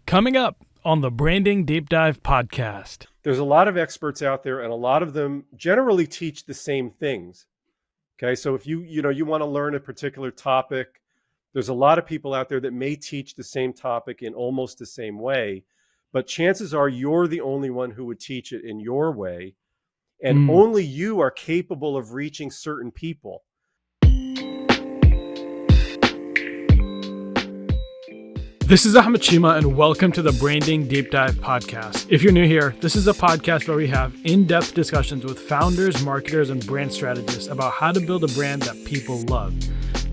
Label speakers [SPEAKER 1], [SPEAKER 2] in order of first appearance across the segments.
[SPEAKER 1] Coming up on the Branding Deep Dive podcast.
[SPEAKER 2] There's a lot of experts out there, and a lot of them generally teach the same things. Okay, so if you want to learn a particular topic, there's a lot of people out there that may teach the same topic in almost the same way, but chances are you're the only one who would teach it in your way, and only you are capable of reaching certain people.
[SPEAKER 1] This is Ahmed Chima, and welcome to the Branding Deep Dive podcast. If you're new here, this is a podcast where we have in-depth discussions with founders, marketers, and brand strategists about how to build a brand that people love.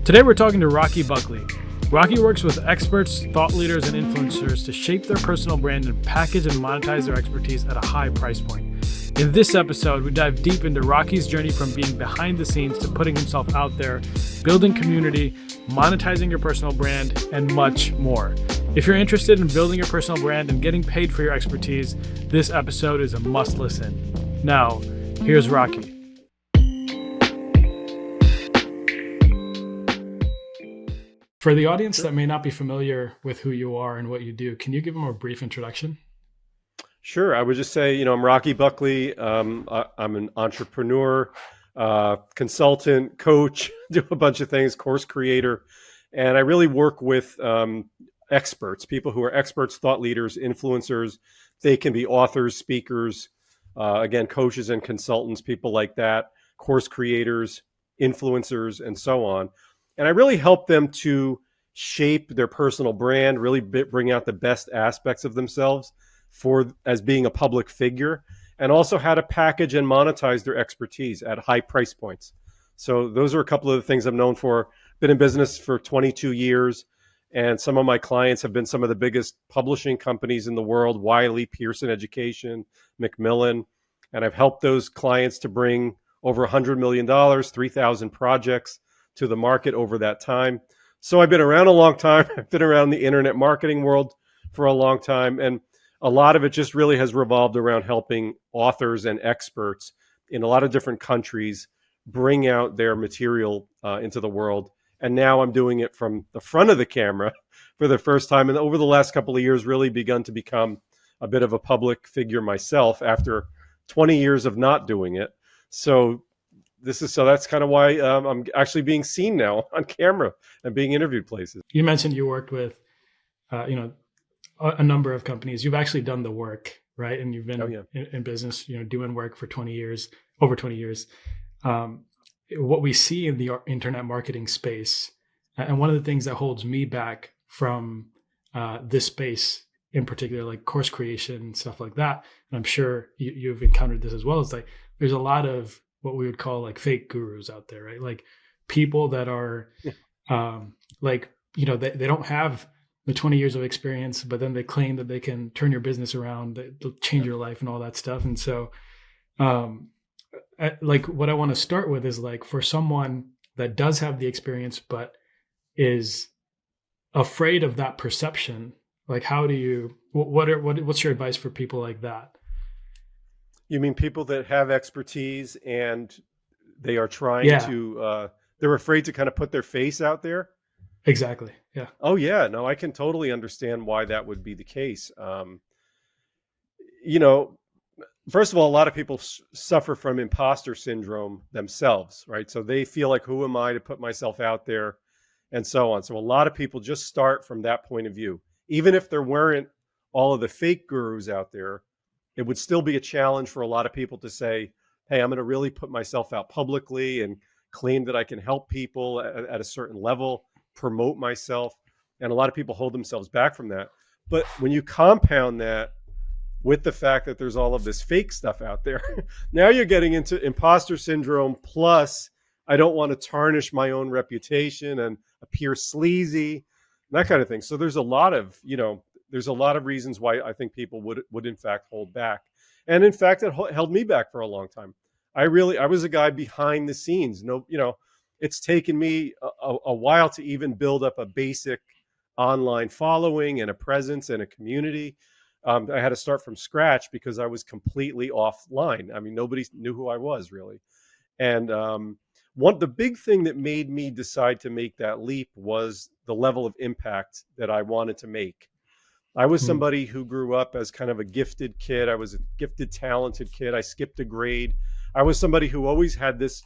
[SPEAKER 1] Today, we're talking to Rocky Buckley. Rocky works with experts, thought leaders, and influencers to shape their personal brand and package and monetize their expertise at a high price point. In this episode, we dive deep into Rocky's journey from being behind the scenes to putting himself out there, building community, monetizing your personal brand, and much more. If you're interested in building your personal brand and getting paid for your expertise, this episode is a must listen. Now, here's Rocky. For the audience that may not be familiar with who you are and what you do, can you give them a brief introduction?
[SPEAKER 2] Sure. I would just say, I'm Rocky Buckley. I'm an entrepreneur, consultant, coach, do a bunch of things, course creator. And I really work with experts, people who are experts, thought leaders, influencers. They can be authors, speakers, again, coaches and consultants, people like that, course creators, influencers, and so on. And I really help them to shape their personal brand, really bring out the best aspects of themselves as being a public figure, and also how to package and monetize their expertise at high price points. So those are a couple of the things I'm known for. Been in business for 22 years, and some of my clients have been some of the biggest publishing companies in the world, Wiley, Pearson Education, Macmillan, and I've helped those clients to bring over $100 million, 3,000 projects to the market over that time. So I've been around a long time. I've been around the internet marketing world for a long time, and a lot of it just really has revolved around helping authors and experts in a lot of different countries bring out their material into the world. And now I'm doing it from the front of the camera for the first time. And over the last couple of years, really begun to become a bit of a public figure myself after 20 years of not doing it. So that's kind of why I'm actually being seen now on camera and being interviewed places.
[SPEAKER 1] You mentioned you worked with, a number of companies. You've actually done the work, right? And you've been in business, doing work for over 20 years. What we see in the internet marketing space, and one of the things that holds me back from this space in particular, like course creation, stuff like that, and I'm sure you've encountered this as well, is like there's a lot of what we would call like fake gurus out there, right? Like people that are they don't have the 20 years of experience, but then they claim that they can turn your business around, they'll change your life and all that stuff. And so what I want to start with is like for someone that does have the experience, but is afraid of that perception, like how do you, what's your advice for people like that?
[SPEAKER 2] You mean people that have expertise and they are trying to, they're afraid to kind of put their face out there?
[SPEAKER 1] Exactly. Yeah.
[SPEAKER 2] Oh yeah. No, I can totally understand why that would be the case. First of all, a lot of people suffer from imposter syndrome themselves, right? So they feel like, who am I to put myself out there, and so on. So a lot of people just start from that point of view. Even if there weren't all of the fake gurus out there, it would still be a challenge for a lot of people to say, hey, I'm going to really put myself out publicly and claim that I can help people at a certain level, promote myself. And a lot of people hold themselves back from that. But when you compound that with the fact that there's all of this fake stuff out there, now you're getting into imposter syndrome, plus I don't want to tarnish my own reputation and appear sleazy, that kind of thing. So there's a lot of, reasons why I think people would in fact hold back. And in fact, it held me back for a long time. I was a guy behind the scenes. It's taken me a while to even build up a basic online following and a presence and a community. I had to start from scratch because I was completely offline. I mean, nobody knew who I was really. And the big thing that made me decide to make that leap was the level of impact that I wanted to make. I was
[SPEAKER 1] Mm.
[SPEAKER 2] somebody who grew up as kind of a gifted kid. I was a gifted, talented kid. I skipped a grade. I was somebody who always had this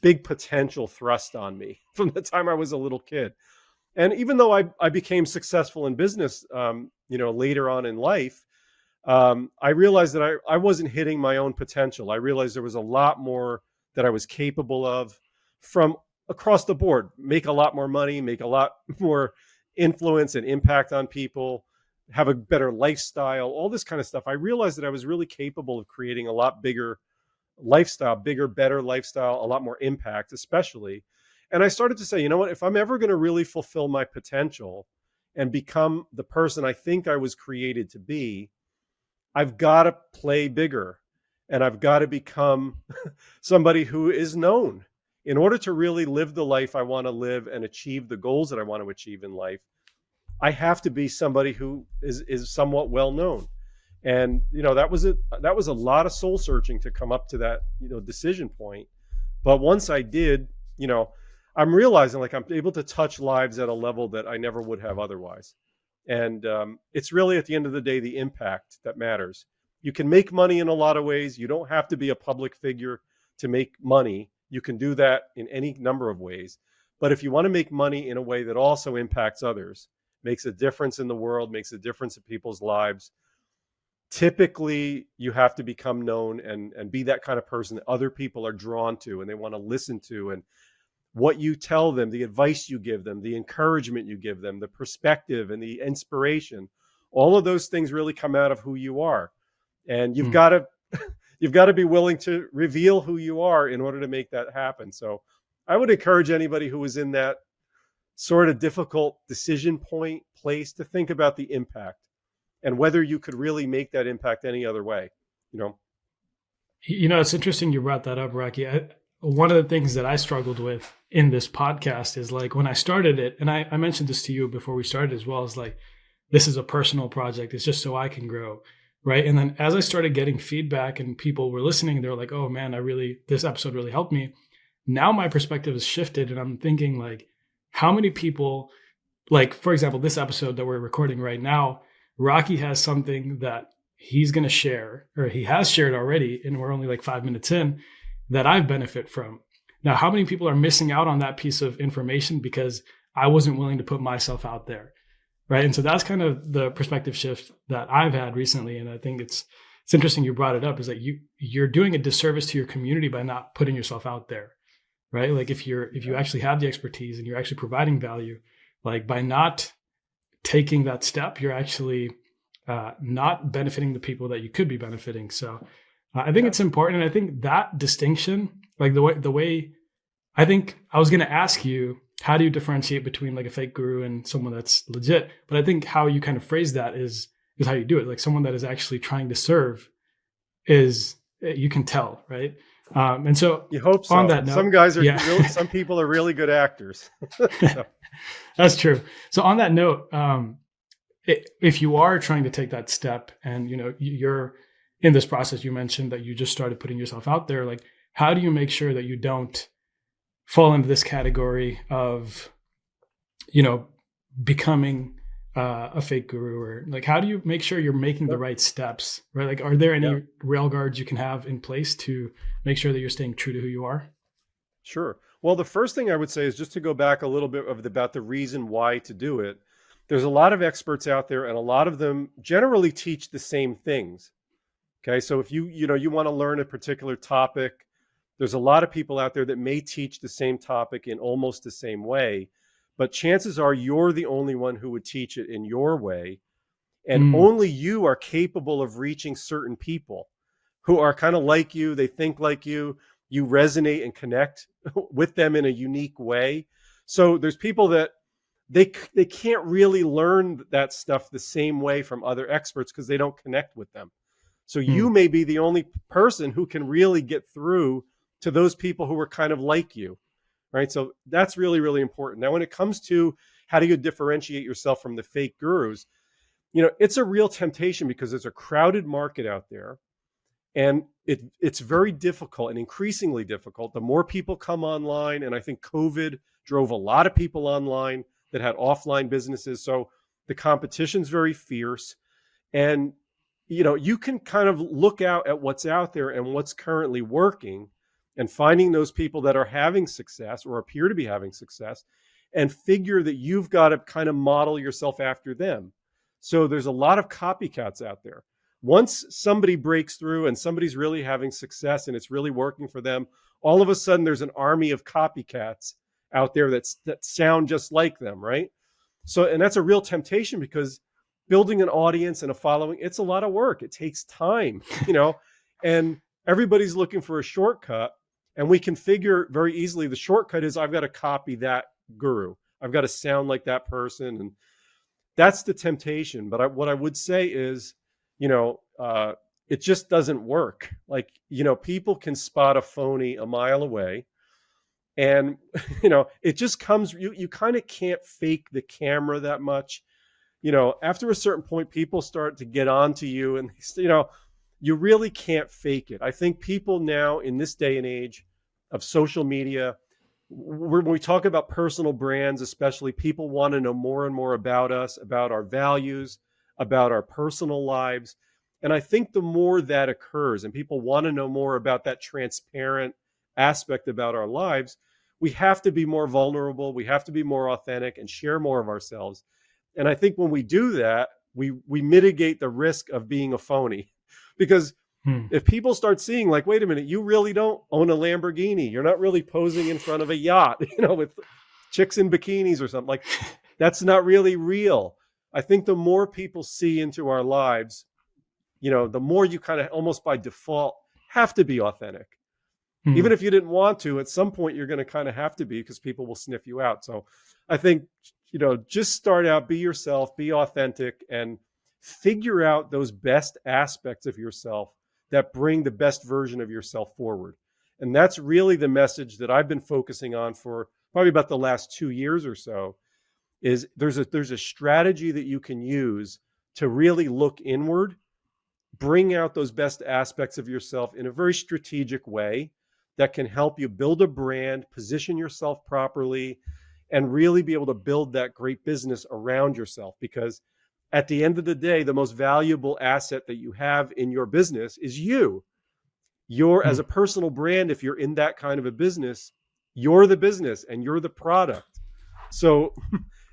[SPEAKER 2] big potential thrust on me from the time I was a little kid. And even though I became successful in business, later on in life, I realized that I wasn't hitting my own potential. I realized there was a lot more that I was capable of from across the board, make a lot more money, make a lot more influence and impact on people, have a better lifestyle, all this kind of stuff. I realized that I was really capable of creating a lot bigger lifestyle, bigger, better lifestyle, a lot more impact, especially. And I started to say, you know what, if I'm ever going to really fulfill my potential and become the person I think I was created to be, I've got to play bigger and I've got to become somebody who is known. In order to really live the life I want to live and achieve the goals that I want to achieve in life, I have to be somebody who is somewhat well known. And that was a lot of soul searching to come up to that decision point. But once I did, I'm realizing like I'm able to touch lives at a level that I never would have otherwise. And it's really at the end of the day the impact that matters. You can make money in a lot of ways. You don't have to be a public figure to make money. You can do that in any number of ways. But if you want to make money in a way that also impacts others, makes a difference in the world, makes a difference in people's lives, typically you have to become known and be that kind of person that other people are drawn to and they want to listen to. And what you tell them, the advice you give them, the encouragement you give them, the perspective and the inspiration, all of those things really come out of who you are. And you've
[SPEAKER 1] Mm.
[SPEAKER 2] got to you've got to be willing to reveal who you are in order to make that happen. So I would encourage anybody who is in that sort of difficult decision point place to think about the impact and whether you could really make that impact any other way, you know.
[SPEAKER 1] It's interesting you brought that up, Rocky. One of the things that I struggled with in this podcast is like when I started it, and I mentioned this to you before we started as well, is like, this is a personal project. It's just so I can grow. Right. And then as I started getting feedback and people were listening, they're like, oh man, this episode really helped me. Now my perspective has shifted and I'm thinking like, how many people, like, for example, this episode that we're recording right now, Rocky has something that he's going to share, or he has shared already, and we're only like 5 minutes in, that I benefit from. Now, how many people are missing out on that piece of information because I wasn't willing to put myself out there? Right. And so that's kind of the perspective shift that I've had recently. And I think it's interesting you brought it up, is that you're doing a disservice to your community by not putting yourself out there. Right. Like if you actually have the expertise and you're actually providing value, like by not taking that step, you're actually not benefiting the people that you could be benefiting. So I think it's important. And I think that distinction, like the way I think I was going to ask you, how do you differentiate between like a fake guru and someone that's legit? But I think how you kind of phrase that is how you do it. Like someone that is actually trying to serve is, you can tell, right? And so
[SPEAKER 2] You hope
[SPEAKER 1] on
[SPEAKER 2] so.
[SPEAKER 1] that
[SPEAKER 2] Some
[SPEAKER 1] note,
[SPEAKER 2] guys are
[SPEAKER 1] yeah,
[SPEAKER 2] some people are really good actors. So,
[SPEAKER 1] that's true. So on that note, if you are trying to take that step and you're in this process, you mentioned that you just started putting yourself out there, like how do you make sure that you don't fall into this category of becoming a fake guru? Or like how do you make sure you're making the right steps, right? Like are there
[SPEAKER 2] yeah,
[SPEAKER 1] any rail guards you can have in place to make sure that you're staying true to who you are?
[SPEAKER 2] sure. Well, the first thing I would say is just to go back a little bit about the reason why to do it. There's a lot of experts out there, and a lot of them generally teach the same things. Okay, so if you want to learn a particular topic, there's a lot of people out there that may teach the same topic in almost the same way, but chances are you're the only one who would teach it in your way, and
[SPEAKER 1] Mm,
[SPEAKER 2] only you are capable of reaching certain people who are kind of like you, they think like you resonate and connect with them in a unique way. So there's people that they can't really learn that stuff the same way from other experts because they don't connect with them. So you
[SPEAKER 1] mm,
[SPEAKER 2] may be the only person who can really get through to those people who are kind of like you, right? So that's really, really important. Now, when it comes to how do you differentiate yourself from the fake gurus, it's a real temptation because there's a crowded market out there, and it's very difficult and increasingly difficult. The more people come online, and I think COVID drove a lot of people online that had offline businesses. So The competition's very fierce. And, you can kind of look out at what's out there and what's currently working and finding those people that are having success or appear to be having success and figure that you've got to kind of model yourself after them. So there's a lot of copycats out there. Once somebody breaks through and somebody's really having success and it's really working for them, all of a sudden there's an army of copycats out there that sound just like them, right? So, and that's a real temptation because building an audience and a following, it's a lot of work. It takes time, and everybody's looking for a shortcut. And we can figure very easily the shortcut is I've got to copy that guru. I've got to sound like that person. And that's the temptation. But what I would say is, it just doesn't work. Like, people can spot a phony a mile away. And, it just comes, you kind of can't fake the camera that much. After a certain point, people start to get onto you and, you really can't fake it. I think people now in this day and age of social media, when we talk about personal brands, especially, people want to know more and more about us, about our values, about our personal lives. And I think the more that occurs and people want to know more about that transparent aspect about our lives, we have to be more vulnerable. We have to be more authentic and share more of ourselves. And I think when we do that, we mitigate the risk of being a phony. Because if people start seeing like, wait a minute, you really don't own a Lamborghini. You're not really posing in front of a yacht, with chicks in bikinis or something, like that's not really real. I think the more people see into our lives, the more you kind of almost by default have to be authentic. Even if you didn't want to, at some point you're going to kind of have to be because people will sniff you out. So I think, just start out, be yourself, be authentic, and figure out those best aspects of yourself that bring the best version of yourself forward. And that's really the message that I've been focusing on for probably about the last 2 years or so, is there's a strategy that you can use to really look inward, bring out those best aspects of yourself in a very strategic way that can help you build a brand, position yourself properly, and really be able to build that great business around yourself. Because at the end of the day, the most valuable asset that you have in your business is you. You're, as a personal brand, if you're in that kind of a business, you're the business and you're the product. So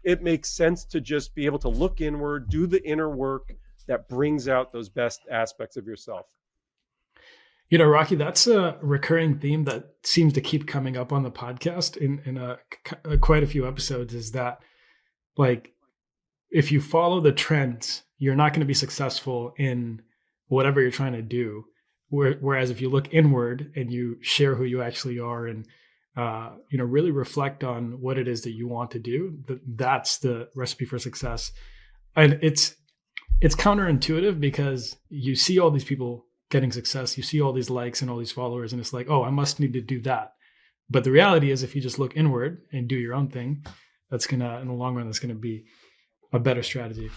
[SPEAKER 2] it makes sense to just be able to look inward, do the inner work that brings out those best aspects of yourself.
[SPEAKER 1] Rocky, that's a recurring theme that seems to keep coming up on the podcast in quite a few episodes, is that, like, if you follow the trends, you're not going to be successful in whatever you're trying to do. Whereas if you look inward and you share who you actually are and, really reflect on what it is that you want to do, that's the recipe for success. And it's counterintuitive because you see all these people getting success, you see all these likes and all these followers, and it's like, oh, I must need to do that. But the reality is, if you just look inward and do your own thing, that's gonna, in the long run, that's gonna be a better strategy.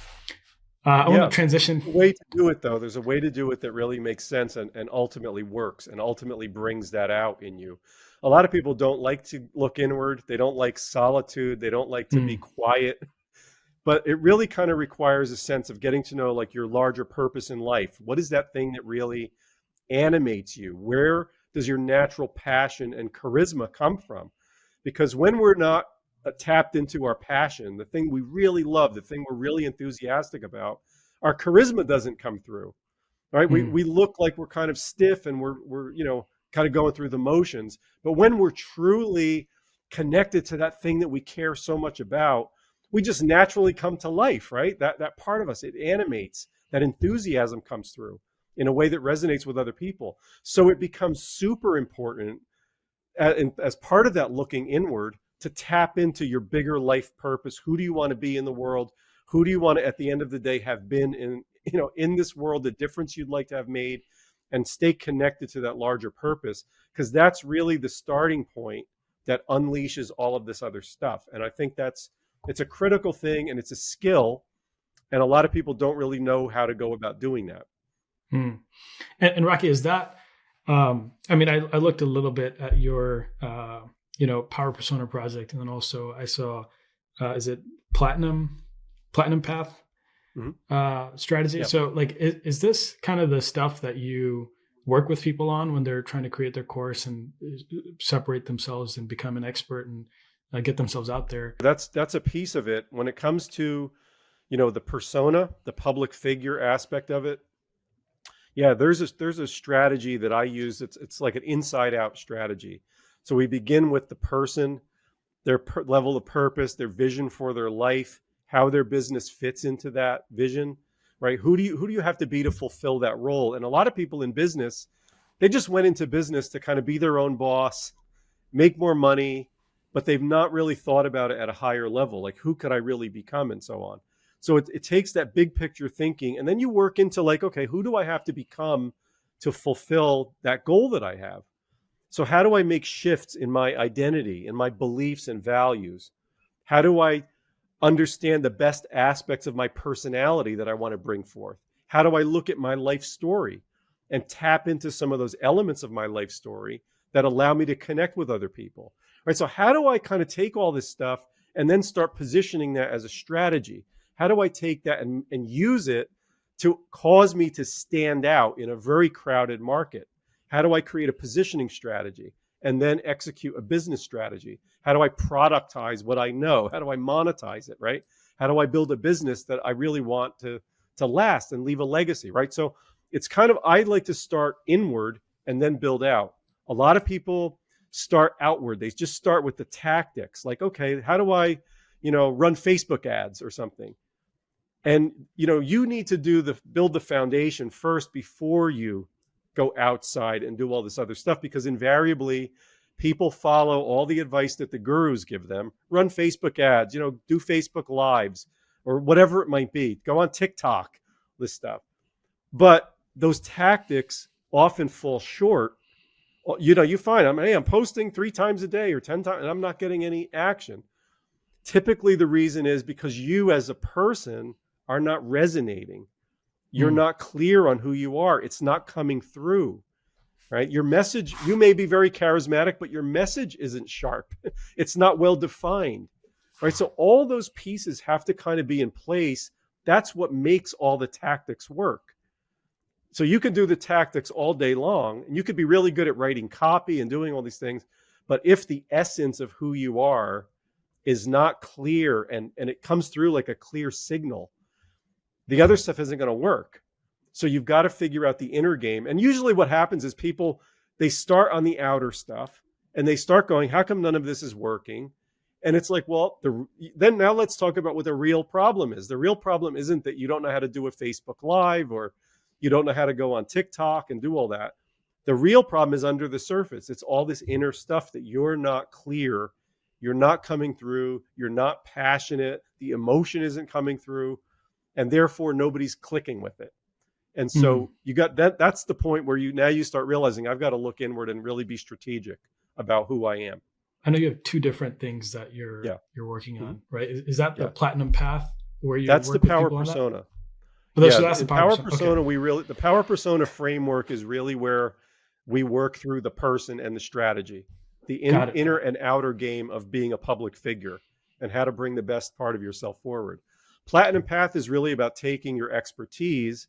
[SPEAKER 1] I want to transition.
[SPEAKER 2] There's a way to do it, though. There's a way to do it that really makes sense and ultimately works and ultimately brings that out in you. A lot of people don't like to look inward. They don't like solitude. They don't like to be quiet. But it really kind of requires a sense of getting to know, like, your larger purpose in life. What is that thing that really animates you? Where does your natural passion and charisma come from? Because when we're not tapped into our passion, the thing we really love, the thing we're really enthusiastic about, our charisma doesn't come through, right? We look like we're kind of stiff and we're kind of going through the motions. But when we're truly connected to that thing that we care so much about, we just naturally come to life, right? That part of us, it animates, that enthusiasm comes through in a way that resonates with other people. So it becomes super important as part of that looking inward to tap into your bigger life purpose. Who do you want to be in the world? Who do you want to, at the end of the day, have been in this world, the difference you'd like to have made, and stay connected to that larger purpose, because that's really the starting point that unleashes all of this other stuff. And I think it's a critical thing, and it's a skill, and a lot of people don't really know how to go about doing that.
[SPEAKER 1] And Rocky, is that, I looked a little bit at your, Power Persona project, and then also I saw, is it Platinum Platinum Path
[SPEAKER 2] Hmm.
[SPEAKER 1] strategy.
[SPEAKER 2] Yep.
[SPEAKER 1] So like, is this kind of the stuff that you work with people on when they're trying to create their course and separate themselves and become an expert and get themselves out there?
[SPEAKER 2] That's a piece of it. When it comes to, the persona, the public figure aspect of it. Yeah, there's a strategy that I use. It's like an inside out strategy. So we begin with the person, their level of purpose, their vision for their life, how their business fits into that vision, right? Who do you have to be to fulfill that role? And a lot of people in business, they just went into business to kind of be their own boss, make more money, but they've not really thought about it at a higher level, like who could I really become and so on. So it takes that big picture thinking, and then you work into like, okay, who do I have to become to fulfill that goal that I have? So how do I make shifts in my identity, in my beliefs and values? How do I understand the best aspects of my personality that I want to bring forth? How do I look at my life story and tap into some of those elements of my life story that allow me to connect with other people? Right? So how do I kind of take all this stuff and then start positioning that as a strategy? How do I take that and use it to cause me to stand out in a very crowded market? How do I create a positioning strategy and then execute a business strategy? How do I productize what I know? How do I monetize it, right? How do I build a business that I really want to last and leave a legacy, right? So it's kind of, I like to start inward and then build out. A lot of people start outward. They just start with the tactics, like, okay, how do I, run Facebook ads or something? And you need to build the foundation first before you go outside and do all this other stuff, because invariably people follow all the advice that the gurus give them. Run Facebook ads, do Facebook lives or whatever it might be. Go on TikTok, this stuff. But those tactics often fall short. You find I'm posting 3 times a day or 10 times and I'm not getting any action. Typically the reason is because you as a person are not resonating. You're
[SPEAKER 1] Mm.
[SPEAKER 2] not clear on who you are. It's not coming through, right? Your message, you may be very charismatic, but your message isn't sharp. It's not well defined, right? So all those pieces have to kind of be in place. That's what makes all the tactics work. So you can do the tactics all day long, and you could be really good at writing copy and doing all these things. But if the essence of who you are is not clear and it comes through like a clear signal, the other stuff isn't going to work. So you've got to figure out the inner game. And usually what happens is people, they start on the outer stuff and they start going, how come none of this is working? And it's like, well, then now let's talk about what the real problem is. The real problem isn't that you don't know how to do a Facebook Live or you don't know how to go on TikTok and do all that. The real problem is under the surface. It's all this inner stuff that you're not clear. You're not coming through. You're not passionate. The emotion isn't coming through. And therefore nobody's clicking with it. And
[SPEAKER 1] Mm.
[SPEAKER 2] so you got that. That's the point where you start realizing I've got to look inward and really be strategic about who I am.
[SPEAKER 1] I know you have two different things that
[SPEAKER 2] Yeah.
[SPEAKER 1] you're working
[SPEAKER 2] Hmm.
[SPEAKER 1] on, right? Is that the
[SPEAKER 2] Yeah.
[SPEAKER 1] Platinum Path where you
[SPEAKER 2] That's the
[SPEAKER 1] work with
[SPEAKER 2] power
[SPEAKER 1] people on that?
[SPEAKER 2] persona.
[SPEAKER 1] Oh,
[SPEAKER 2] Yeah.
[SPEAKER 1] so that's the
[SPEAKER 2] In
[SPEAKER 1] power
[SPEAKER 2] power
[SPEAKER 1] percent. Okay,
[SPEAKER 2] persona, the power persona framework is really where we work through the person and the strategy, the
[SPEAKER 1] got it.
[SPEAKER 2] inner and outer game of being a public figure and how to bring the best part of yourself forward. Platinum Path is really about taking your expertise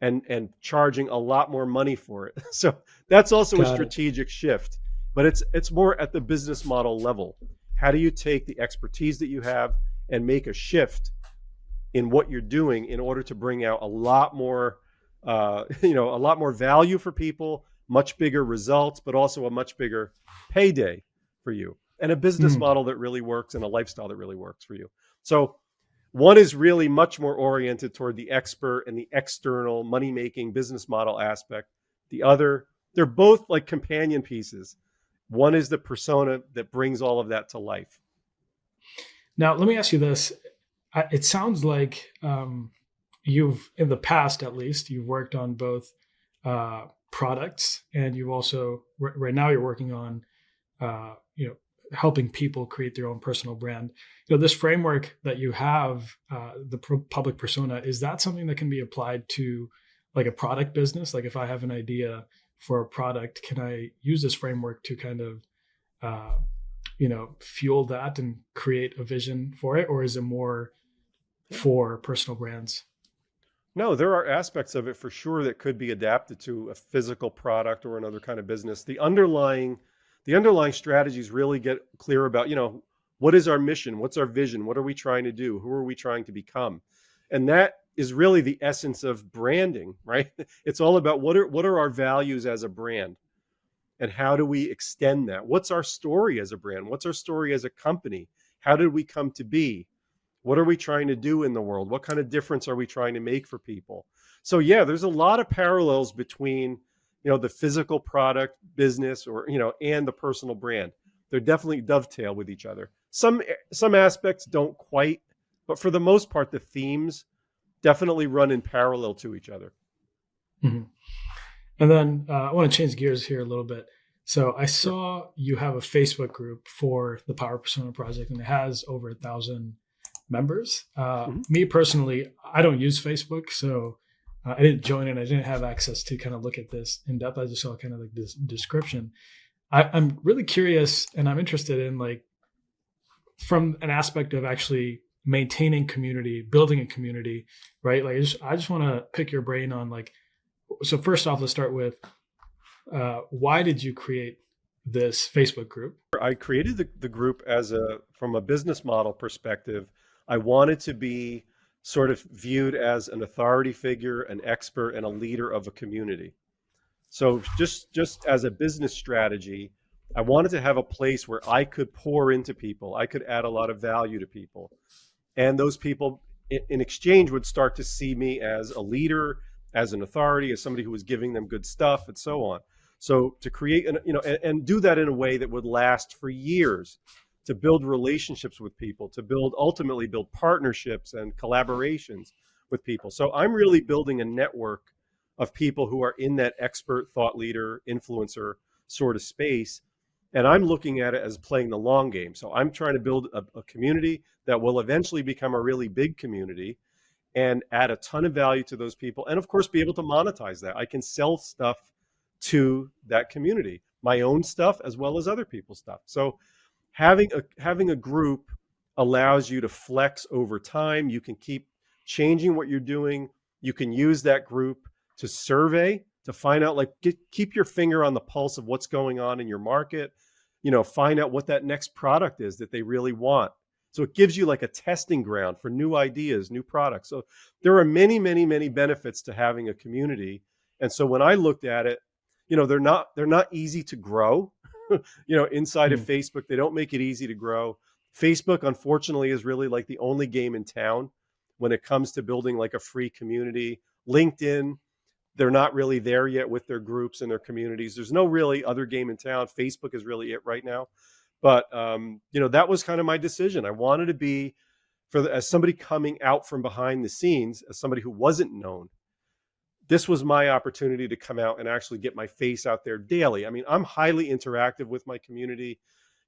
[SPEAKER 2] and charging a lot more money for it. So that's also a
[SPEAKER 1] Got it.
[SPEAKER 2] strategic shift, but it's more at the business model level. How do you take the expertise that you have and make a shift in what you're doing in order to bring out a lot more, a lot more value for people, much bigger results, but also a much bigger payday for you, and a business
[SPEAKER 1] Mm.
[SPEAKER 2] model that really works and a lifestyle that really works for you. So one is really much more oriented toward the expert and the external money making business model aspect. The other, they're both like companion pieces. One is the persona that brings all of that to life.
[SPEAKER 1] Now, let me ask you this. It sounds like you've, in the past at least, you've worked on both products, and you've also, right now, you're working on, helping people create their own personal brand. This framework that you have, the public persona, is that something that can be applied to like a product business? Like if I have an idea for a product, can I use this framework to kind of fuel that and create a vision for it? Or is it more for personal brands?
[SPEAKER 2] No, there are aspects of it for sure that could be adapted to a physical product or another kind of business. The underlying strategies really get clear about, what is our mission? What's our vision? What are we trying to do? Who are we trying to become? And that is really the essence of branding, right? It's all about what are our values as a brand and how do we extend that? What's our story as a brand? What's our story as a company? How did we come to be? What are we trying to do in the world? What kind of difference are we trying to make for people? So yeah, there's a lot of parallels between, the physical product business or, and the personal brand. They're definitely dovetail with each other. Some aspects don't quite, but for the most part, the themes definitely run in parallel to each other.
[SPEAKER 1] Mhm. And then I want to change gears here a little bit. So I
[SPEAKER 2] Sure.
[SPEAKER 1] saw you have a Facebook group for the Power Persona project, and it has over 1,000 members.
[SPEAKER 2] Mhm.
[SPEAKER 1] Me personally, I don't use Facebook, so I didn't join it. I didn't have access to kind of look at this in depth. I just saw kind of like this description. I'm really curious, and I'm interested in like from an aspect of actually maintaining community, building a community, right? Like I just want to pick your brain on like. So first off, let's start with why did you create this Facebook group?
[SPEAKER 2] I created the group from a business model perspective. I wanted to be sort of viewed as an authority figure, an expert, and a leader of a community. So just as a business strategy, I wanted to have a place where I could pour into people. I could add a lot of value to people. And those people in exchange would start to see me as a leader, as an authority, as somebody who was giving them good stuff and so on. So to create and do that in a way that would last for years, to build relationships with people, to ultimately build partnerships and collaborations with people. So I'm really building a network of people who are in that expert thought leader, influencer sort of space. And I'm looking at it as playing the long game. So I'm trying to build a community that will eventually become a really big community and add a ton of value to those people. And of course, be able to monetize that. I can sell stuff to that community, my own stuff as well as other people's stuff. So having a group allows you to flex over time. You can keep changing what you're doing. You can use that group to survey, to find out, like, keep your finger on the pulse of what's going on in your market, find out what that next product is that they really want. So it gives you like a testing ground for new ideas, new products. So there are many, many, many benefits to having a community. And so when I looked at it, they're not easy to grow. Inside of
[SPEAKER 1] Hmm.
[SPEAKER 2] Facebook, they don't make it easy to grow. Facebook, unfortunately, is really like the only game in town when it comes to building like a free community. LinkedIn, they're not really there yet with their groups and their communities. There's no really other game in town. Facebook is really it right now. But that was kind of my decision. I wanted to be as somebody coming out from behind the scenes, as somebody who wasn't known. This was my opportunity to come out and actually get my face out there daily. I mean, I'm highly interactive with my community.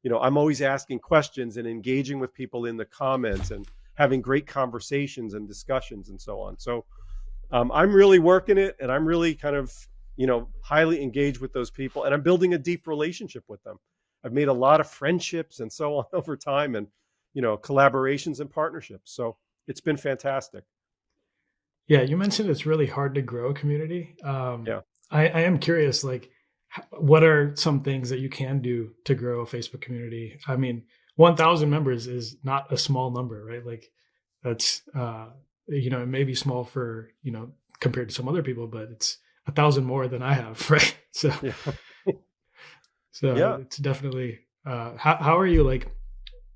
[SPEAKER 2] I'm always asking questions and engaging with people in the comments and having great conversations and discussions and so on. So I'm really working it, and I'm really kind of, highly engaged with those people, and I'm building a deep relationship with them. I've made a lot of friendships and so on over time, and, collaborations and partnerships. So it's been fantastic.
[SPEAKER 1] Yeah, you mentioned it's really hard to grow a community.
[SPEAKER 2] Yeah.
[SPEAKER 1] I am curious, like, what are some things that you can do to grow a Facebook community? I mean, 1,000 members is not a small number, right? Like, that's it may be small for compared to some other people, but it's 1,000 more than I have, right? So,
[SPEAKER 2] Yeah.
[SPEAKER 1] so
[SPEAKER 2] Yeah.
[SPEAKER 1] it's definitely. How are you like?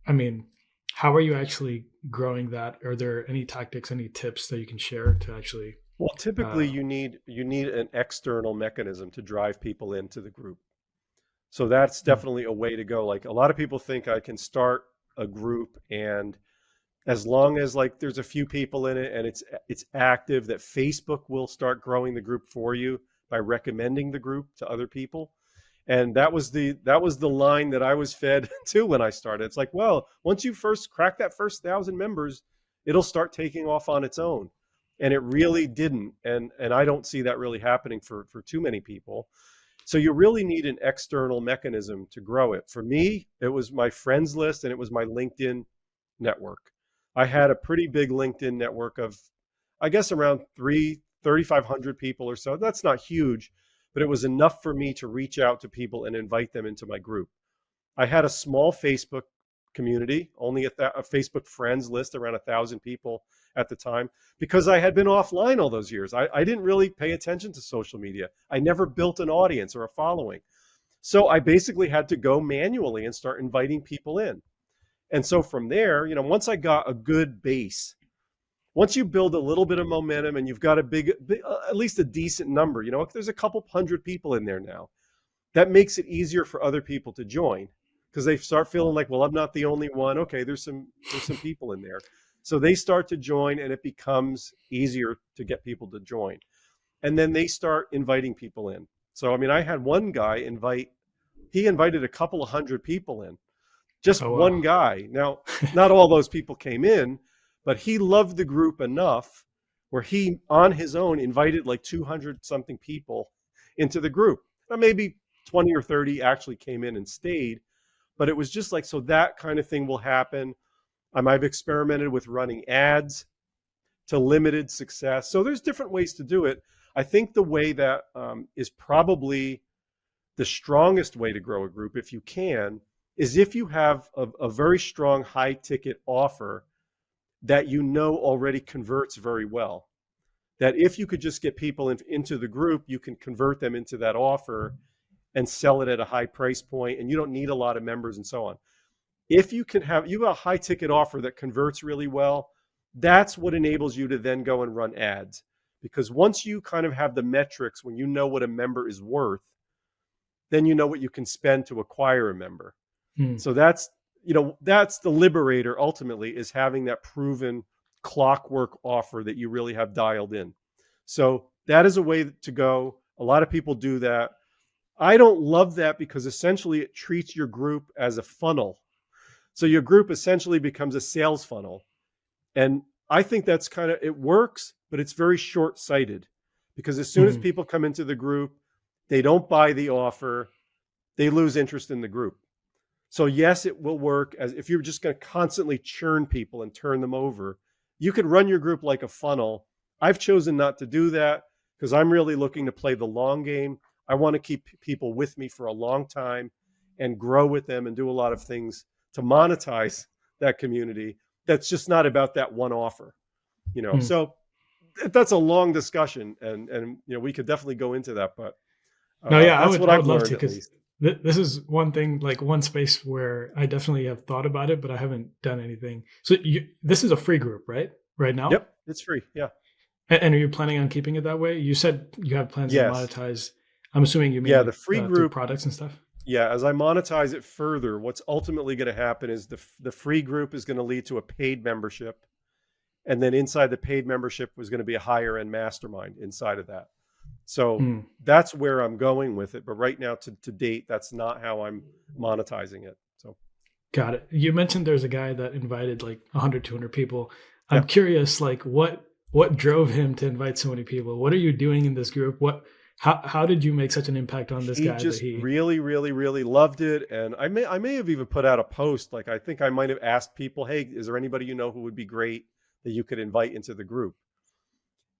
[SPEAKER 1] I mean, how are you actually growing that? Are there any tactics, any tips that you can share to actually?
[SPEAKER 2] Well, typically
[SPEAKER 1] Uh,
[SPEAKER 2] you need an external mechanism to drive people into the group. So that's
[SPEAKER 1] mm,
[SPEAKER 2] definitely a way to go. Like, a lot of people think I can start a group, and as long as like there's a few people in it and it's active, that Facebook will start growing the group for you by recommending the group to other people. And that was the line that I was fed too when I started. It's like, well, once you first crack that first 1,000 members, it'll start taking off on its own. And it really didn't. And I don't see that really happening for too many people. So you really need an external mechanism to grow it. For me, it was my friends list and it was my LinkedIn network. I had a pretty big LinkedIn network of, I guess, around 3,500 people or so. That's not huge, but it was enough for me to reach out to people and invite them into my group. I had a small Facebook community, only a Facebook friends list, around 1,000 people at the time, because I had been offline all those years. I didn't really pay attention to social media. I never built an audience or a following. So I basically had to go manually and start inviting people in. And so from there, once I got a good base, once you build a little bit of momentum and you've got a big at least a decent number, if there's a couple hundred people in there now, that makes it easier for other people to join, because they start feeling like, well, I'm not the only one. Okay, there's some people in there. So they start to join, and it becomes easier to get people to join. And then they start inviting people in. So, I mean, I had one guy he invited a couple of hundred people in. Just one guy. Now, not all those people came in, but he loved the group enough where he, on his own, invited like 200 something people into the group. Now, maybe 20 or 30 actually came in and stayed, but it was just like, so that kind of thing will happen. I've experimented with running ads to limited success. So there's different ways to do it. I think the way that is probably the strongest way to grow a group, if you can, is if you have a very strong high ticket offer that already converts very well. That if you could just get people into the group, you can convert them into that offer and sell it at a high price point, and you don't need a lot of members and so on. If you have a high ticket offer that converts really well, that's what enables you to then go and run ads. Because once you kind of have the metrics, when you know what a member is worth, then you know what you can spend to acquire a member. So that's the liberator ultimately, is having that proven clockwork offer that you really have dialed in. So that is a way to go. A lot of people do that. I don't love that, because essentially it treats your group as a funnel. So your group essentially becomes a sales funnel. And I think that's it works, but it's very short-sighted, because as soon as people come into the group, they don't buy the offer, they lose interest in the group. So yes, it will work as if you're just going to constantly churn people and turn them over. You could run your group like a funnel. I've chosen not to do that, because I'm really looking to play the long game. I want to keep people with me for a long time and grow with them and do a lot of things to monetize that community. That's just not about that one offer, So that's a long discussion, and we could definitely go into that, but that's what I've learned, at least.
[SPEAKER 1] This is one thing, like one space where I definitely have thought about it, but I haven't done anything. So this is a free group, right? Right now?
[SPEAKER 2] Yep, it's free. Yeah.
[SPEAKER 1] And are you planning on keeping it that way? You said you have plans to monetize. I'm assuming you mean
[SPEAKER 2] the free group
[SPEAKER 1] products and stuff.
[SPEAKER 2] Yeah, as I monetize it further, what's ultimately going to happen is the free group is going to lead to a paid membership, and then inside the paid membership was going to be a higher end mastermind inside of that. So that's where I'm going with it. But right now, to date, that's not how I'm monetizing it. So,
[SPEAKER 1] got it. You mentioned there's a guy that invited like 100, 200 people. I'm curious, like what drove him to invite so many people? What are you doing in this group? How did you make such an impact on this guy?
[SPEAKER 2] He just really, really, really loved it. And I may have even put out a post. Like, I think I might have asked people, hey, is there anybody who would be great that you could invite into the group?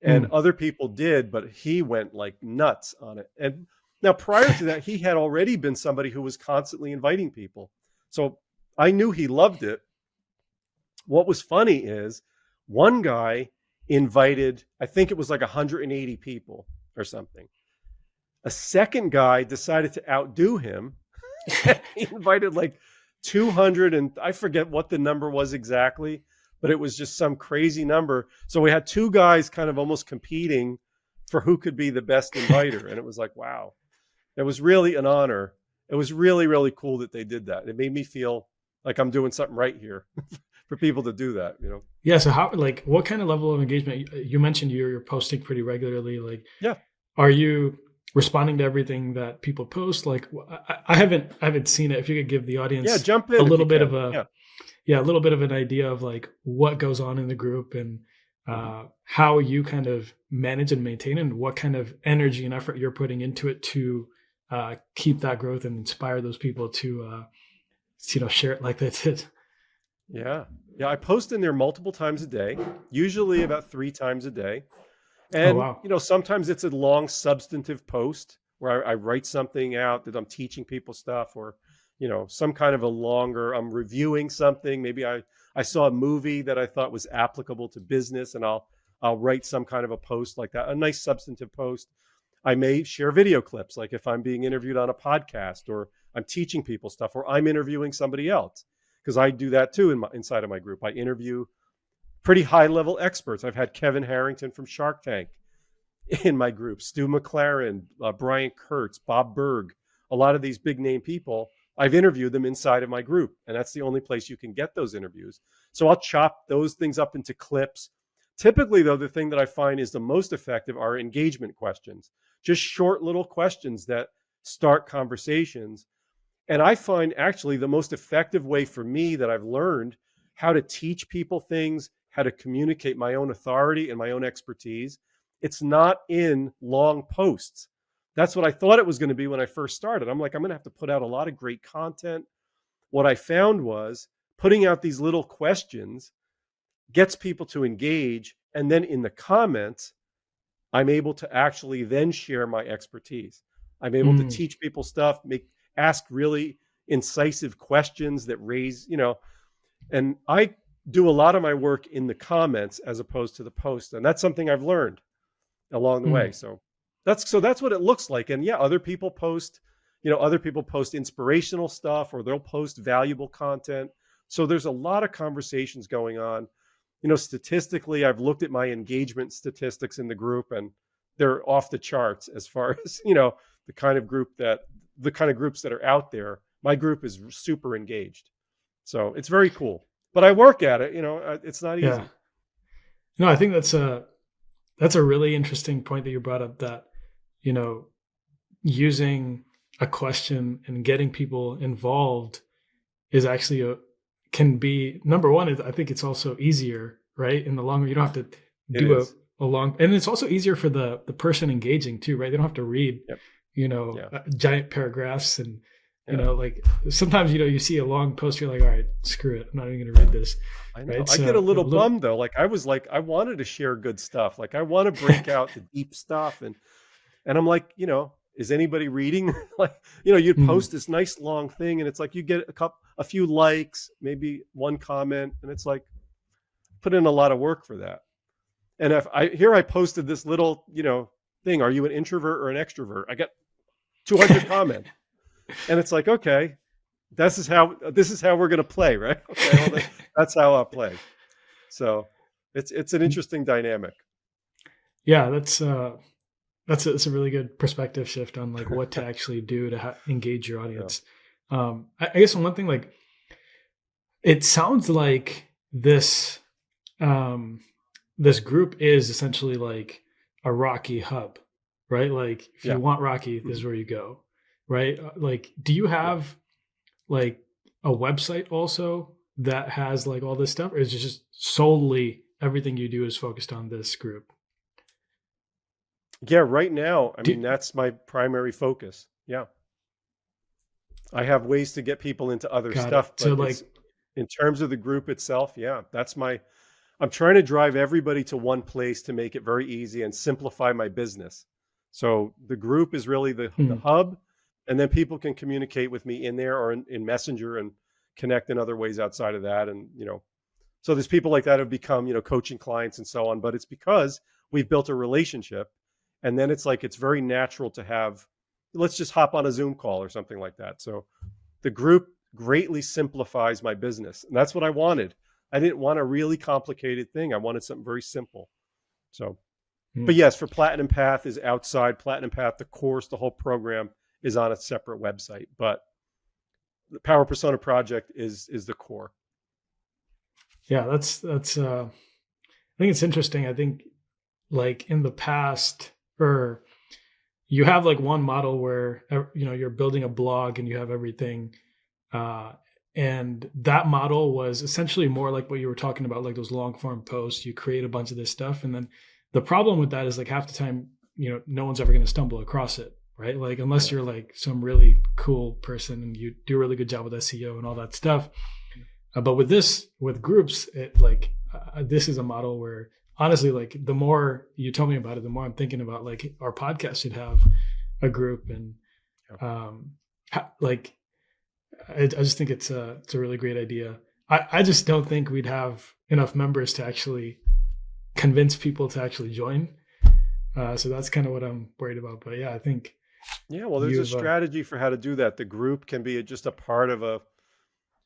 [SPEAKER 2] And other people did, but he went like nuts on it. And now prior to that, he had already been somebody who was constantly inviting people. So I knew he loved it. What was funny is one guy invited, I think it was like 180 people or something. A second guy decided to outdo him. He invited like 200, and I forget what the number was exactly, but it was just some crazy number. So we had two guys kind of almost competing for who could be the best inviter. And it was like, wow, it was really an honor. It was really, really cool that they did that. It made me feel like I'm doing something right here for people to do that,
[SPEAKER 1] Yeah. So what kind of level of engagement? You mentioned you're posting pretty regularly. Like,
[SPEAKER 2] yeah.
[SPEAKER 1] Are you responding to everything that people post? Like, I haven't seen it. If you could give the audience
[SPEAKER 2] jump in
[SPEAKER 1] a little bit of a little bit of an idea of like what goes on in the group and how you kind of manage and maintain, and what kind of energy and effort you're putting into it to keep that growth and inspire those people to share it like they did.
[SPEAKER 2] Yeah. Yeah. I post in there multiple times a day, usually about 3 times a day.
[SPEAKER 1] Oh,
[SPEAKER 2] And,
[SPEAKER 1] wow.
[SPEAKER 2] sometimes it's a long substantive post where I write something out that I'm teaching people stuff, or, some kind of a longer, I'm reviewing something. Maybe I saw a movie that I thought was applicable to business, and I'll write some kind of a post like that, a nice substantive post. I may share video clips, like if I'm being interviewed on a podcast, or I'm teaching people stuff, or I'm interviewing somebody else, because I do that too inside of my group. I interview pretty high level experts. I've had Kevin Harrington from Shark Tank in my group, Stu McLaren, Brian Kurtz, Bob Berg, a lot of these big name people. I've interviewed them inside of my group, and that's the only place you can get those interviews. So I'll chop those things up into clips. Typically, though, the thing that I find is the most effective are engagement questions, just short little questions that start conversations. And I find actually the most effective way for me that I've learned how to teach people things, how to communicate my own authority and my own expertise. It's not in long posts. That's what I thought it was going to be when I first started. I'm like, I'm going to have to put out a lot of great content. What I found was putting out these little questions gets people to engage. And then in the comments, I'm able to actually then share my expertise. I'm able to
[SPEAKER 1] Mm,
[SPEAKER 2] teach people stuff, ask really incisive questions that raise, and I do a lot of my work in the comments as opposed to the post. And that's something I've learned along the way.
[SPEAKER 1] mm,
[SPEAKER 2] So that's what it looks like. And yeah, other people post inspirational stuff, or they'll post valuable content. So there's a lot of conversations going on. Statistically, I've looked at my engagement statistics in the group, and they're off the charts as far as, the kind of groups that are out there. My group is super engaged. So it's very cool. But I work at it, it's not
[SPEAKER 1] yeah.
[SPEAKER 2] easy.
[SPEAKER 1] No, I think that's a really interesting point that you brought up, that, you know, using a question and getting people involved is actually can be number one. I think it's also easier, right? In the long run, you don't have to
[SPEAKER 2] It
[SPEAKER 1] do
[SPEAKER 2] is.
[SPEAKER 1] a long, and it's also easier for the person engaging too, right? They don't have to read,
[SPEAKER 2] Yep. Yeah.
[SPEAKER 1] giant paragraphs, and
[SPEAKER 2] Yeah.
[SPEAKER 1] like sometimes you see a long post, you're like, all right, screw it, I'm not even going to read this,
[SPEAKER 2] I know.
[SPEAKER 1] right?
[SPEAKER 2] I get a
[SPEAKER 1] So a
[SPEAKER 2] little
[SPEAKER 1] little,
[SPEAKER 2] bummed though. Like I wanted to share good stuff. Like I want to break out the deep stuff, and I'm like, is anybody reading? Like, you'd
[SPEAKER 1] mm,
[SPEAKER 2] post this nice long thing, and it's like you get a few likes, maybe one comment, and it's like put in a lot of work for that. And if I posted this little, thing, are you an introvert or an extrovert? I got 200 comments. And it's like, okay, this is how we're going to play, right? Okay, well, that's how I'll play. So it's an interesting dynamic.
[SPEAKER 1] yeah, that's a really good perspective shift on like what to actually do to engage your
[SPEAKER 2] Yeah.
[SPEAKER 1] audience. I guess one thing, like, it sounds like um, this group is essentially like a Rocky hub, right? Like if you
[SPEAKER 2] Yeah.
[SPEAKER 1] want Rocky, this
[SPEAKER 2] Mhm.
[SPEAKER 1] is where you go, right? Like, do you
[SPEAKER 2] Yeah.
[SPEAKER 1] have like a website also that has like all this stuff, or is it just solely everything you do is focused on this group?
[SPEAKER 2] Yeah. Right now, I
[SPEAKER 1] Do,
[SPEAKER 2] mean, that's my primary focus. Yeah. I have ways to get people into other
[SPEAKER 1] got it.
[SPEAKER 2] stuff,
[SPEAKER 1] So
[SPEAKER 2] but
[SPEAKER 1] like,
[SPEAKER 2] it's in terms of the group itself. Yeah. I'm trying to drive everybody to one place to make it very easy and simplify my business. So the group is really the
[SPEAKER 1] hmm,
[SPEAKER 2] hub, and then people can communicate with me in there or in Messenger, and connect in other ways outside of that. And, so there's people like that who have become, coaching clients and so on, but it's because we've built a relationship. And then it's like, it's very natural to have, let's just hop on a Zoom call or something like that. So the group greatly simplifies my business. And that's what I wanted. I didn't want a really complicated thing. I wanted something very simple. So,
[SPEAKER 1] hmm.
[SPEAKER 2] but yes, for Platinum Path is outside. Platinum Path, the course, the whole program is on a separate website. But the Power Persona Project is the core.
[SPEAKER 1] Yeah, I think it's interesting. I think like in the past, or you have like one model where you're building a blog and you have everything, uh, and that model was essentially more like what you were talking about, like those long form posts. You create a bunch of this stuff, and then the problem with that is like half the time, no one's ever going to stumble across it, right? Like unless
[SPEAKER 2] Yeah.
[SPEAKER 1] you're like some really cool person and you do a really good job with SEO and all that stuff. But with groups, this is a model where honestly, like the more you tell me about it, the more I'm thinking about like our podcast should have a group, and like I just think it's a really great idea. I just don't think we'd have enough members to actually convince people to actually join. So that's kind of what I'm worried about. But yeah, I think.
[SPEAKER 2] Yeah, well, there's a strategy for how to do that. The group can be just a part of a.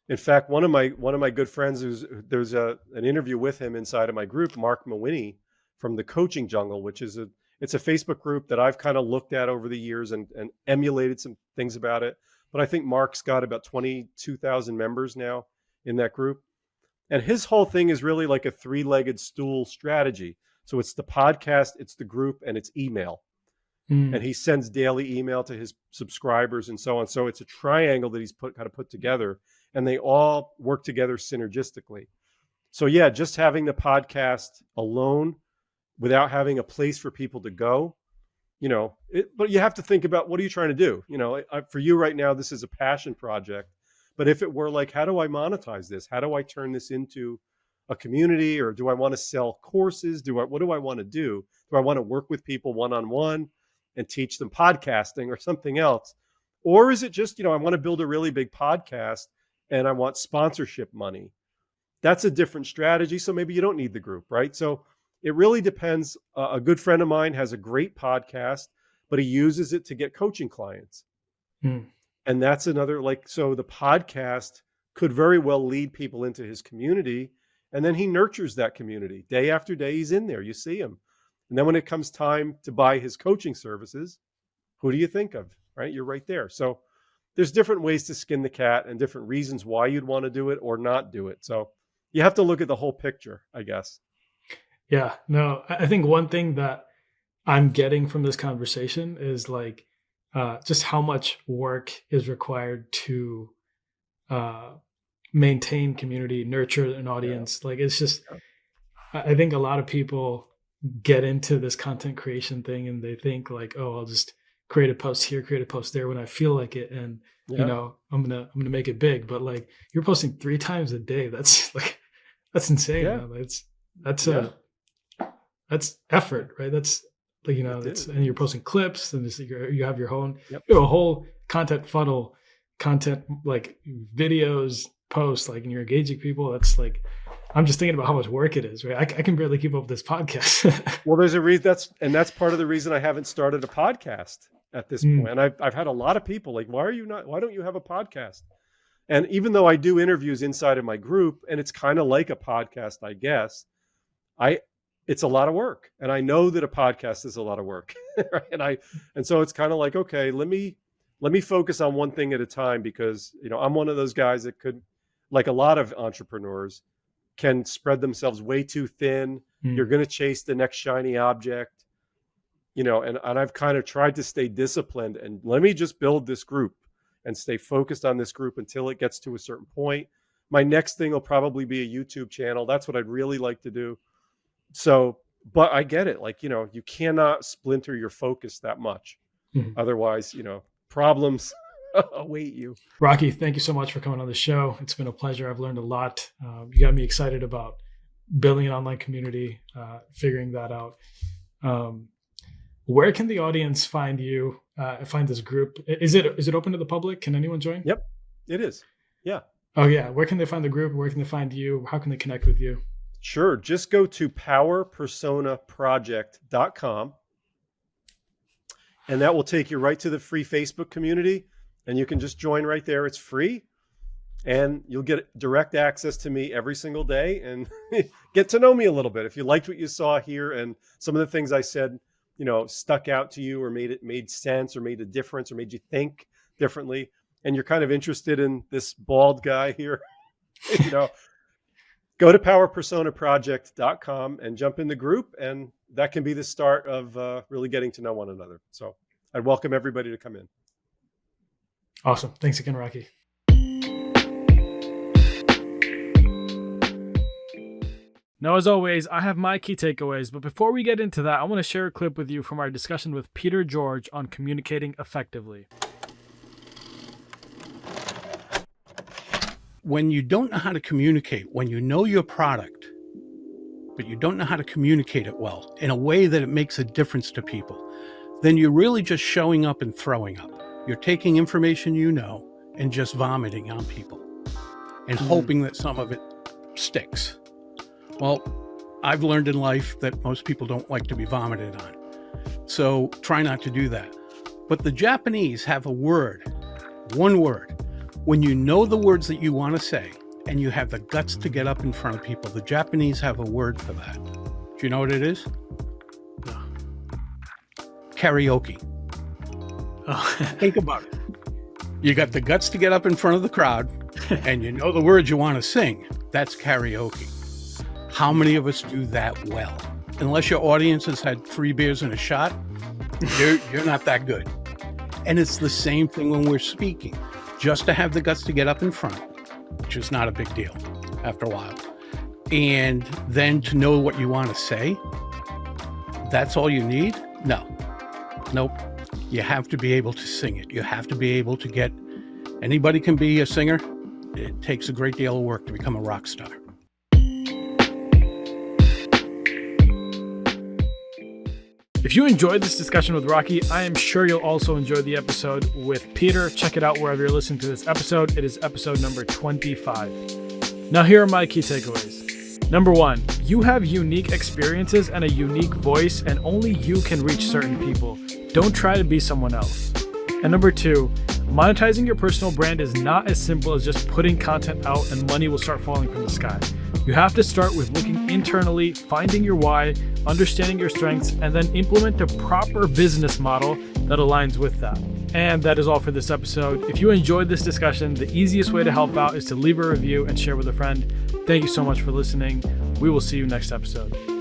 [SPEAKER 2] In fact, one of my good friends, there's an interview with him inside of my group, Mark Mawhinney from the Coaching Jungle, which is it's a Facebook group that I've kind of looked at over the years and emulated some things about it. But I think Mark's got about 22,000 members now in that group. And his whole thing is really like a three-legged stool strategy. So it's the podcast, it's the group, and it's email. And he sends daily email to his subscribers and so on. So it's a triangle that he's put together, and they all work together synergistically. So yeah, just having the podcast alone without having a place for people to go, but you have to think about, what are you trying to do? For you right now, this is a passion project. But if it were like, how do I monetize this? How do I turn this into a community? Or do I want to sell courses? What do I want to do? Do I want to work with people one-on-one and teach them podcasting or something else? Or is it just, I want to build a really big podcast and I want sponsorship money? That's a different strategy. So maybe you don't need the group, right? So it really depends. A good friend of mine has a great podcast, but he uses it to get coaching clients. And that's another, so the podcast could very well lead people into his community. And then he nurtures that community. Day after day, he's in there. You see him. And then when it comes time to buy his coaching services, who do you think of, right? You're right there. So there's different ways to skin the cat and different reasons why you'd want to do it or not do it. So you have to look at the whole picture, I guess.
[SPEAKER 1] Yeah, no, I think one thing that I'm getting from this conversation is just how much work is required to maintain community, nurture an audience. Yeah. It's just, I think a lot of people get into this content creation thing and they think I'll just create a post here, create a post there when I feel like it. And, I'm going to make it big, but you're posting 3 times a day. That's insane. Yeah. That's effort, right? That's and you're posting clips and you have your own, you have a whole content funnel, videos, posts, and you're engaging people. That's I'm just thinking about how much work it is, right? I can barely keep up with this podcast.
[SPEAKER 2] Well, there's a reason that's part of the reason I haven't started a podcast at this point. And I've had a lot of people why don't you have a podcast? And even though I do interviews inside of my group and it's kind of like a podcast, I guess, it's a lot of work. And I know that a podcast is a lot of work. Right? And so it's kind of okay, let me focus on one thing at a time, because, I'm one of those guys that could, like a lot of entrepreneurs, can spread themselves way too thin. You're going to chase the next shiny object, and I've kind of tried to stay disciplined and let me just build this group and stay focused on this group until it gets to a certain point. My next thing will probably be a YouTube channel. That's what I'd really like to do. So, but I get it. You cannot splinter your focus that much. Otherwise, problems await you.
[SPEAKER 1] Rocky, thank you so much for coming on the show. It's been a pleasure. I've learned a lot. You got me excited about building an online community, figuring that out. Where can the audience find you, find this group? Is it open to the public? Can anyone join?
[SPEAKER 2] Yep, it is. Yeah.
[SPEAKER 1] Oh yeah. Where can they find the group? Where can they find you? How can they connect with you?
[SPEAKER 2] Sure. Just go to powerpersonaproject.com. And that will take you right to the free Facebook community. And you can just join right there. It's free. And you'll get direct access to me every single day and get to know me a little bit. If you liked what you saw here and some of the things I said, stuck out to you or made sense or made a difference or made you think differently, and you're kind of interested in this bald guy here, go to powerpersonaproject.com and jump in the group. And that can be the start of really getting to know one another. So I'd welcome everybody to come in.
[SPEAKER 1] Awesome. Thanks again, Rocky. Now, as always, I have my key takeaways, but before we get into that, I want to share a clip with you from our discussion with Peter George on communicating effectively.
[SPEAKER 3] When you don't know how to communicate, when you know your product, but you don't know how to communicate it well in a way that it makes a difference to people, then you're really just showing up and throwing up. You're taking information you know and just vomiting on people and hoping that some of it sticks. Well, I've learned in life that most people don't like to be vomited on. So try not to do that. But the Japanese have a word, one word. When you know the words that you want to say and you have the guts to get up in front of people, the Japanese have a word for that. Do you know what it is?
[SPEAKER 1] No.
[SPEAKER 3] Karaoke.
[SPEAKER 1] Oh.
[SPEAKER 3] Think about it. You got the guts to get up in front of the crowd and you know the words you want to sing. That's karaoke. How many of us do that well? Unless your audience has had 3 beers and a shot, you're not that good. And it's the same thing when we're speaking. Just to have the guts to get up in front, which is not a big deal after a while, and then to know what you want to say, that's all you need? Nope. You have to be able to sing it. You have to be able to get, anybody can be a singer. It takes a great deal of work to become a rock star.
[SPEAKER 1] If you enjoyed this discussion with Rocky, I am sure you'll also enjoy the episode with Peter. Check it out wherever you're listening to this episode. It is episode number 25. Now, here are my key takeaways. Number 1, you have unique experiences and a unique voice, and only you can reach certain people. Don't try to be someone else. And number 2, monetizing your personal brand is not as simple as just putting content out and money will start falling from the sky. You have to start with looking internally, finding your why, understanding your strengths, and then implement a proper business model that aligns with that. And that is all for this episode. If you enjoyed this discussion, the easiest way to help out is to leave a review and share with a friend. Thank you so much for listening. We will see you next episode.